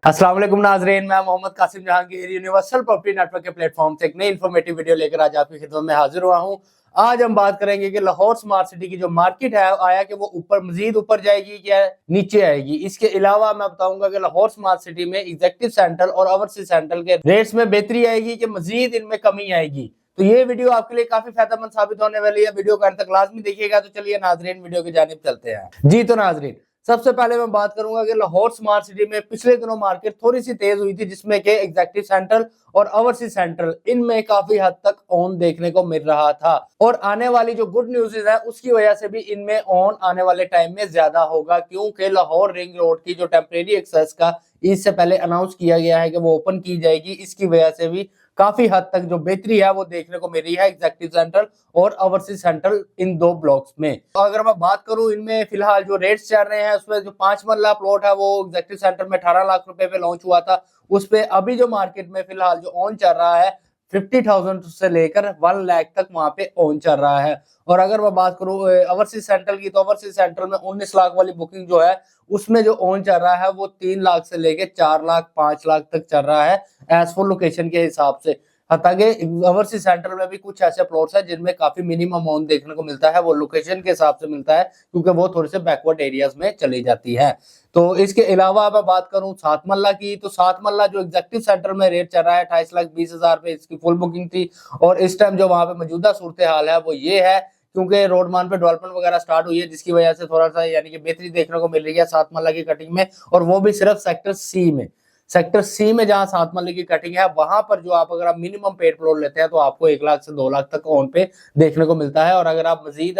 अस्सलाम वालेकुम नाजरीन, मैं Mohammad Qasim Jahangir universal property network के प्लेटफॉर्म से एक नई इन्फॉर्मेटिव वीडियो लेकर आज आपकी खिदमत में हाजिर हुआ हूं। आज हम बात करेंगे कि लाहौर स्मार्ट सिटी की जो मार्केट है आया कि वो ऊपर मजीद ऊपर जाएगी या नीचे आएगी। इसके अलावा मैं बताऊंगा कि लाहौर स्मार्ट सिटी में एग्जीक्यूटिव सेंट्रल और ओवरसीज सेंट्रल के रेट्स में बेहतरी आएगी कि मजीद इनमें कमी आएगी। तो ये वीडियो आपके लिए काफी फायदेमंद साबित होने वाली है। वीडियो को अंत तक लाजमी देखिएगा। तो चलिए नाजरीन वीडियो की जानिब चलते हैं। जी तो नाजरीन, सबसे पहले मैं बात करूंगा कि लाहौर स्मार्ट सिटी में पिछले दिनों मार्केट थोड़ी सी तेज हुई थी, जिसमें कि एग्जीक्यूटिव सेंट्रल और ओवरसीज सेंट्रल इनमें काफी हद तक ऑन देखने को मिल रहा था। और आने वाली जो गुड न्यूज है उसकी वजह से भी इनमें ऑन आने वाले टाइम में ज्यादा होगा, क्योंकि लाहौर रिंग रोड की जो टेम्परेरी एक्सेस का इससे पहले अनाउंस किया गया है कि वो ओपन की जाएगी। इसकी वजह से भी काफी हद तक जो बेहतरी है वो देखने को मिल रही है एग्जीक्यूटिव सेंट्रल और ओवरसीज सेंट्रल इन दो ब्लॉक्स में। तो अगर मैं बात करूं इनमें फिलहाल जो रेट्स चल रहे हैं उसमें जो 5 मरला प्लॉट है वो एग्जीक्यूटिव सेंट्रल में 18 लाख रुपए पे लॉन्च हुआ था। उस पे अभी जो मार्केट में फिलहाल जो ऑन चल रहा है 50,000 से लेकर 1 लाख तक वहां पे ऑन चल रहा है। और अगर मैं बात करूं ओवरसीज सेंट्रल की, तो ओवरसीज सेंट्रल में 19 लाख वाली बुकिंग जो है उसमें जो ऑन चल रहा है वो 3 लाख से लेकर 4 लाख 5 लाख तक चल रहा है एज फॉर लोकेशन के हिसाब से। हालांकि ओवरसीज सेंट्रल में भी कुछ ऐसे प्लॉट्स हैं जिनमें काफी मिनिमम ऑन देखने को मिलता है, वो लोकेशन के हिसाब से मिलता है क्योंकि वो थोड़े से बैकवर्ड एरियाज में चली जाती है। तो इसके अलावा मैं बात करूं 7 मरला की, तो 7 मरला जो एग्जीक्यूटिव सेंटर में रेट चल रहा है 28,20,000 पे इसकी फुल बुकिंग थी। और इस टाइम जो वहां पे मौजूदा सूरत हाल है वो ये है, क्योंकि रोड मान पे डेवलपमेंट वगैरह स्टार्ट हुई है, जिसकी वजह से थोड़ा सा यानी कि बेहतरी देखने को मिल रही है 7 मरला की कटिंग में। और वो भी सिर्फ सेक्टर सी में। सेक्टर सी में जहां 7 मरले की कटिंग है वहां पर जो आप अगर आप मिनिमम पेड प्लॉट लेते हैं तो आपको 1 लाख से 2 लाख तक ऑन पे देखने को मिलता है। और अगर आप मजीद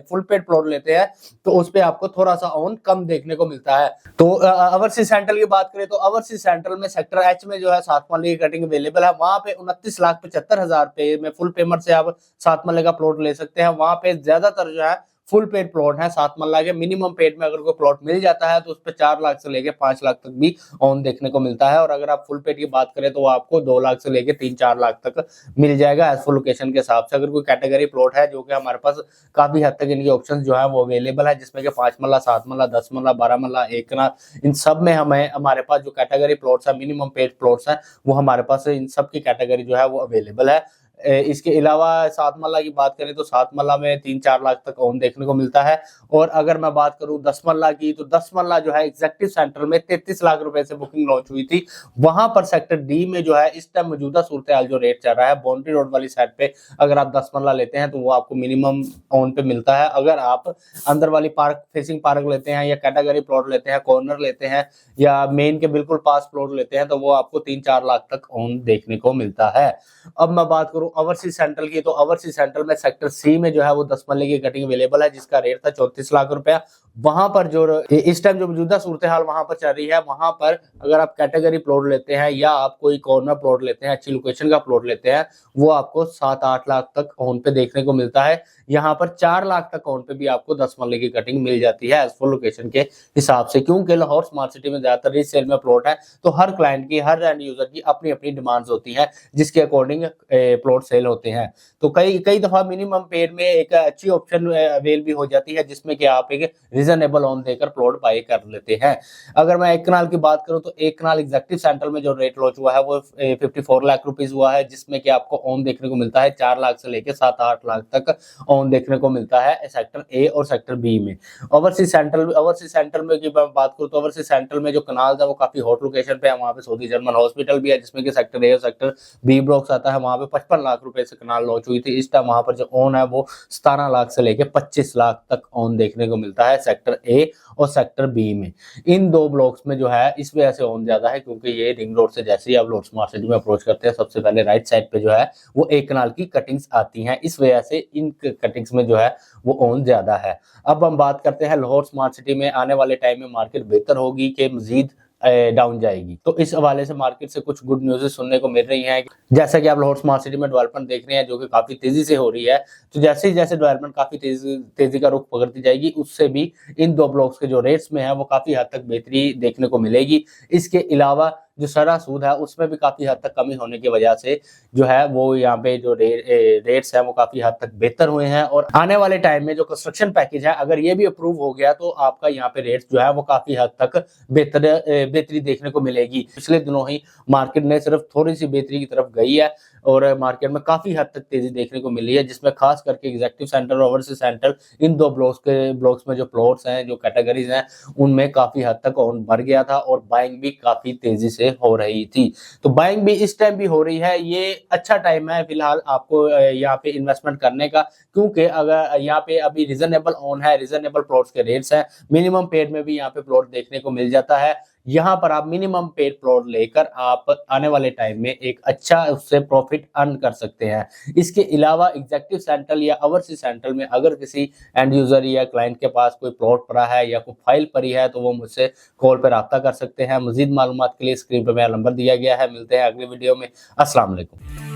फुल पेड प्लॉट लेते हैं तो उस पे आपको थोड़ा सा ऑन कम देखने को मिलता है। तो ओवरसीज सेंट्रल की बात करें तो ओवरसीज सेंट्रल में सेक्टर एच में जो है 7 मरले की कटिंग अवेलेबल है। वहां पे 29,75,000 पे में फुल पेमेंट से आप 7 मरले का प्लॉट ले सकते हैं। वहां पे ज्यादातर जो है फुल पेड प्लॉट है 7 मरला के। मिनिमम पेड में अगर कोई प्लॉट मिल जाता है तो उस पर 4 लाख से लेके 5 लाख तक भी ऑन देखने को मिलता है। और अगर आप फुल पेड की बात करें तो आपको 2 लाख से लेके 3-4 लाख तक मिल जाएगा एज फॉर लोकेशन के हिसाब से। अगर कोई कैटेगरी प्लॉट है जो कि हमारे पास काफी हद तक इनके ऑप्शन जो है वो अवेलेबल है, जिसमें कि 5 मरला, 7 मरला, 10 मरला, 12 मरला, 1 कनाल, इन सब में हमें हमारे पास जो कैटेगरी प्लॉट्स है मिनिमम पेड प्लॉट्स है वो हमारे पास इन सब की कैटेगरी जो है वो अवेलेबल है। इसके अलावा 7 मरला की बात करें तो 7 मरला में 3-4 लाख तक ऑन देखने को मिलता है। और अगर मैं बात करूं 10 मरला की, तो 10 मरला जो है एग्जीक्यूटिव सेंटर में 33 लाख रुपए से बुकिंग लॉन्च हुई थी। वहां पर सेक्टर डी में जो है इस टाइम मौजूदा सूरत हाल जो रेट चल रहा है बाउंड्री रोड वाली साइड पे अगर आप 10 मरला लेते हैं तो वो आपको मिनिमम ऑन पे मिलता है। अगर आप अंदर वाली पार्क फेसिंग पार्क लेते हैं या कैटेगरी प्लॉट लेते हैं, कॉर्नर लेते हैं या मेन के बिल्कुल पास प्लॉट लेते हैं तो वो आपको 3-4 लाख तक ऑन देखने को मिलता है। अब मैं बात करूं ओवरसीज सेंट्रल की, तो ओवरसीज सेंट्रल में सेक्टर सी में जो है वो 10 मरले की कटिंग अवेलेबल है, जिसका रेट था 34 लाख रुपया। वहां पर जो इस टाइम जो मौजूदा सूरत हाल वहां पर चल रही है, वहां पर अगर आप कैटेगरी प्लॉट लेते हैं या आप कोई कॉर्नर प्लॉट लेते हैं, अच्छी लोकेशन का प्लॉट लेते हैं, वो आपको 7-8 लाख तक ऑन पे देखने को मिलता है। यहाँ पर 4 लाख तक ऑन पे भी आपको 10 मरले की कटिंग मिल जाती है एज फॉर लोकेशन के हिसाब से। क्योंकि लाहौर स्मार्ट सिटी में ज्यादातर रीसेल में प्लॉट है तो हर क्लाइंट की, हर एंड यूजर की अपनी अपनी डिमांड्स होती है जिसके अकॉर्डिंग प्लॉट सेल होते हैं। तो कई कई दफा मिनिमम पेड में एक अच्छी ऑप्शन अवेल भी हो जाती है जिसमें कि आप एक रीजनेबल ऑन देकर प्लॉट बाय कर लेते हैं। अगर मैं 1 कनाल की बात करूं तो 1 कनाल एग्जीक्यूटिव सेंट्रल में जो रेट लॉन्च हुआ है वो 54 लाख रुपीज हुआ है, जिसमें कि आपको ऑन देखने को मिलता है 4 लाख से लेकर 7-8 लाख तक ऑन देखने को मिलता है सेक्टर ए और सेक्टर बी में। ओवरसीज सेंट्रल में की बात करूं तो ओवरसीज सेंट्रल में जो कनाल है वो काफी हॉट लोकेशन पे है। वहां पे सऊदी जर्मन हॉस्पिटल भी है, जिसमें कि सेक्टर ए और सेक्टर बी ब्लॉक्स आता है। वहां पे 55 लाख रुपए से कनाल लॉन्च हुई थी। इस टाइम वहां पर जो ऑन है वो 17 लाख से लेके 25 लाख तक ऑन देखने को मिलता है सेक्टर ए और सेक्टर बी में। इन दो ब्लॉक्स में जो है इस वजह से ऑन ज्यादा है क्योंकि ये रिंग रोड से जैसे ही आप लाहौर स्मार्ट सिटी में अप्रोच करते हैं सबसे पहले राइट साइड पे जो है वो 1 कनाल की कटिंग्स आती हैं। इस वजह से इन कटिंग्स में जो है वो ऑन ज्यादा है। अब हम बात करते हैं लाहौर स्मार्ट सिटी में आने वाले टाइम में मार्केट बेहतर होगी कि मजीद डाउन जाएगी। तो इस हवाले से मार्केट से कुछ गुड न्यूज़ सुनने को मिल रही हैं। जैसा कि आप लाहौर स्मार्ट सिटी में डेवलपमेंट देख रहे हैं जो कि काफी तेजी से हो रही है, तो जैसे ही जैसे डेवलपमेंट काफी तेजी का रुख पकड़ती जाएगी उससे भी इन दो ब्लॉक्स के जो रेट्स में है वो काफी हद तक बेहतरी देखने को मिलेगी। इसके अलावा जो शरह सूद है उसमें भी काफ़ी हद तक कमी होने की वजह से जो है वो यहाँ पे जो रेट्स हैं वो काफ़ी हद तक बेहतर हुए हैं। और आने वाले टाइम में जो कंस्ट्रक्शन पैकेज है अगर ये भी अप्रूव हो गया तो आपका यहाँ पे रेट्स जो है वो काफ़ी हद तक बेहतरी देखने को मिलेगी। पिछले दिनों ही मार्केट ने सिर्फ थोड़ी सी बेहतरी की तरफ गई है और मार्केट में काफ़ी हद तक तेज़ी देखने को मिली है, जिसमें खास करके एग्जेक्टिव सेंटर और ओवरसीज सेंटर इन दो ब्लॉक्स में जो प्लॉट्स हैं, जो कैटेगरीज हैं, उनमें काफ़ी हद तक ऑन बढ़ गया था और बाइंग भी काफ़ी तेज़ी से हो रही थी। तो बाइंग भी इस टाइम भी हो रही है। ये अच्छा टाइम है फिलहाल आपको यहाँ पे इन्वेस्टमेंट करने का, क्योंकि अगर यहाँ पे अभी रीजनेबल ऑन है, रीजनेबल प्लॉट्स के रेट्स हैं, मिनिमम पेड में भी यहाँ पे प्लॉट देखने को मिल जाता है। यहाँ पर आप मिनिमम पेड प्लॉट लेकर आप आने वाले टाइम में एक अच्छा उससे प्रॉफिट अर्न कर सकते हैं। इसके अलावा एग्जेक्टिव सेंट्रल या ओवरसीज सेंट्रल में अगर किसी एंड यूजर या क्लाइंट के पास कोई प्लॉट पड़ा है या कोई फाइल पड़ी है तो वो मुझसे कॉल पर रब्ता कर सकते हैं। मजीद मालूमात के लिए स्क्रीन पर मेरा नंबर दिया गया है। मिलते हैं अगली वीडियो में। अस्सलाम वालेकुम।